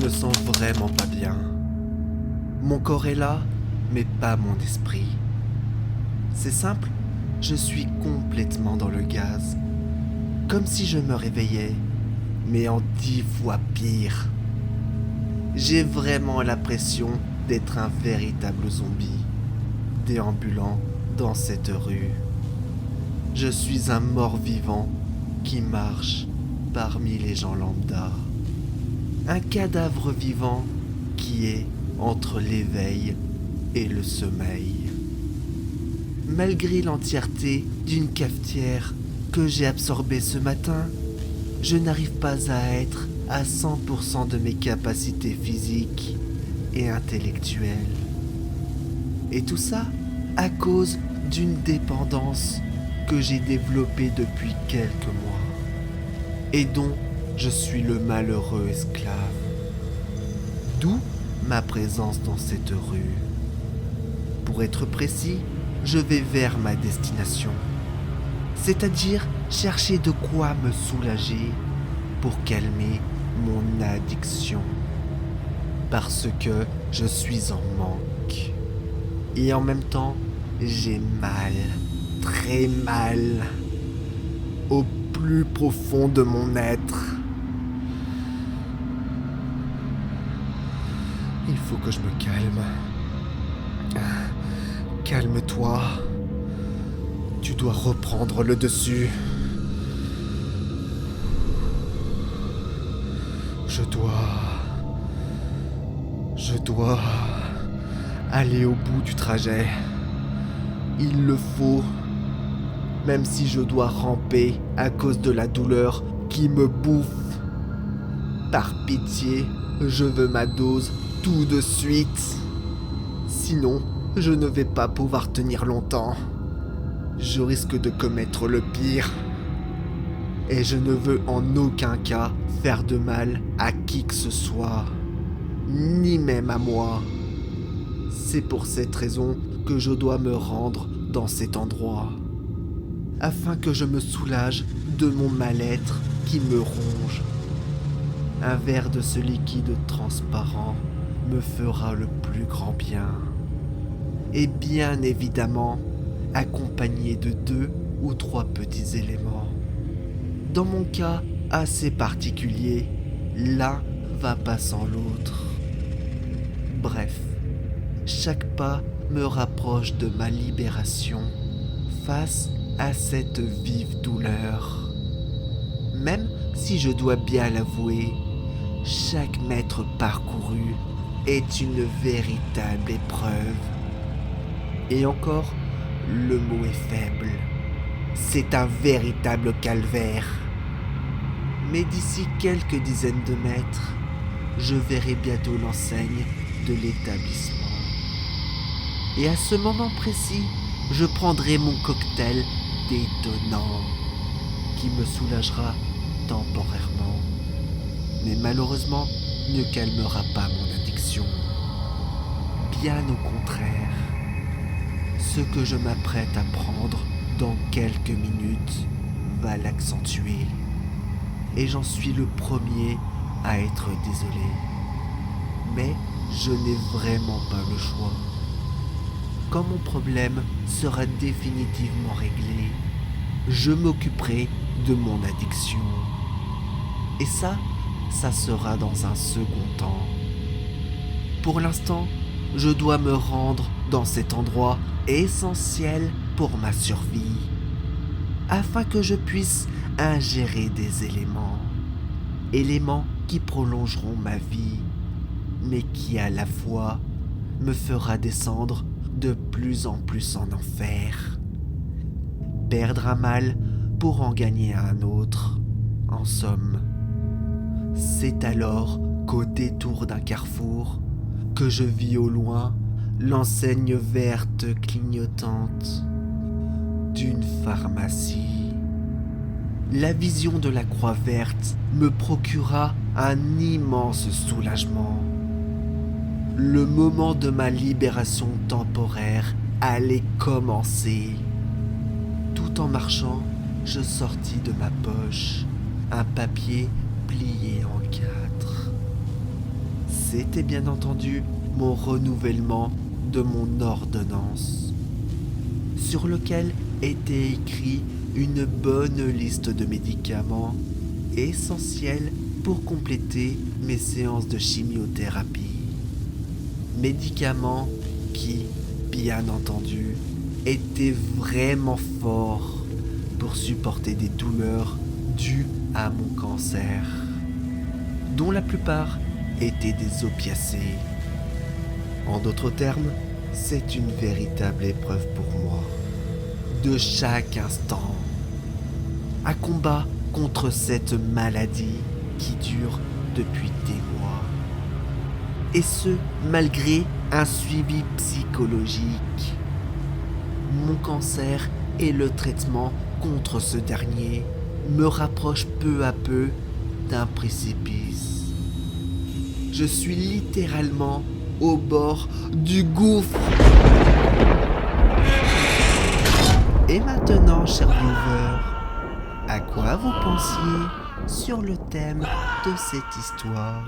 me sens vraiment pas bien. Mon corps est là, mais pas mon esprit. C'est simple, je suis complètement dans le gaz. Comme si je me réveillais, mais en 10 fois pire. J'ai vraiment l'impression d'être un véritable zombie, déambulant dans cette rue. Je suis un mort-vivant qui marche parmi les gens lambda. Un cadavre vivant qui est entre l'éveil et le sommeil. Malgré l'entièreté d'une cafetière que j'ai absorbée ce matin, je n'arrive pas à être à 100% de mes capacités physiques et intellectuelles. Et tout ça à cause d'une dépendance que j'ai développée depuis quelques mois et dont je suis le malheureux esclave. D'où ma présence dans cette rue. Pour être précis, je vais vers ma destination, c'est-à-dire chercher de quoi me soulager pour calmer mon addiction. Parce que je suis en manque. Et en même temps, j'ai mal, très mal, au plus profond de mon être. Il faut que je me calme. Calme-toi. Tu dois reprendre le dessus. Je dois aller au bout du trajet. Il le faut. Même si je dois ramper à cause de la douleur qui me bouffe. Par pitié, je veux ma dose tout de suite. Sinon, je ne vais pas pouvoir tenir longtemps. Je risque de commettre le pire. Et je ne veux en aucun cas faire de mal à qui que ce soit, ni même à moi. C'est pour cette raison que je dois me rendre dans cet endroit, afin que je me soulage de mon mal-être qui me ronge. Un verre de ce liquide transparent me fera le plus grand bien. Et bien évidemment, accompagné de 2 ou 3 petits éléments. Dans mon cas assez particulier, l'un va pas sans l'autre. Bref, chaque pas me rapproche de ma libération face à cette vive douleur. Même si je dois bien l'avouer, chaque mètre parcouru est une véritable épreuve. Et encore, le mot est faible. C'est un véritable calvaire. Mais d'ici quelques dizaines de mètres, je verrai bientôt l'enseigne de l'établissement. Et à ce moment précis, je prendrai mon cocktail détonnant, qui me soulagera temporairement, mais malheureusement ne calmera pas mon addiction. Bien au contraire, ce que je m'apprête à prendre dans quelques minutes va l'accentuer. Et j'en suis le premier à être désolé. Mais je n'ai vraiment pas le choix. Quand mon problème sera définitivement réglé, je m'occuperai de mon addiction. Et ça sera dans un second temps. Pour l'instant, je dois me rendre dans cet endroit essentiel pour ma survie, afin que je puisse ingérer des éléments qui prolongeront ma vie, mais qui à la fois me fera descendre de plus en plus en enfer. Perdre un mal pour en gagner un autre, en somme. C'est alors qu'au détour d'un carrefour, que je vis au loin l'enseigne verte clignotante d'une pharmacie. La vision de la croix verte me procura un immense soulagement. Le moment de ma libération temporaire allait commencer. Tout en marchant, je sortis de ma poche un papier plié en 4. c'était bien entendu mon renouvellement de mon ordonnance, sur lequel était écrit une bonne liste de médicaments essentiels pour compléter mes séances de chimiothérapie. Médicaments qui, bien entendu, étaient vraiment forts pour supporter des douleurs dues à mon cancer, dont la plupart étaient des opiacés. En d'autres termes, c'est une véritable épreuve pour moi, de chaque instant, à combat contre cette maladie qui dure depuis des mois. Et ce, malgré un suivi psychologique. Mon cancer et le traitement contre ce dernier me rapprochent peu à peu d'un précipice. Je suis littéralement au bord du gouffre. Et maintenant, chers viewers, à quoi vous pensiez sur le thème de cette histoire ?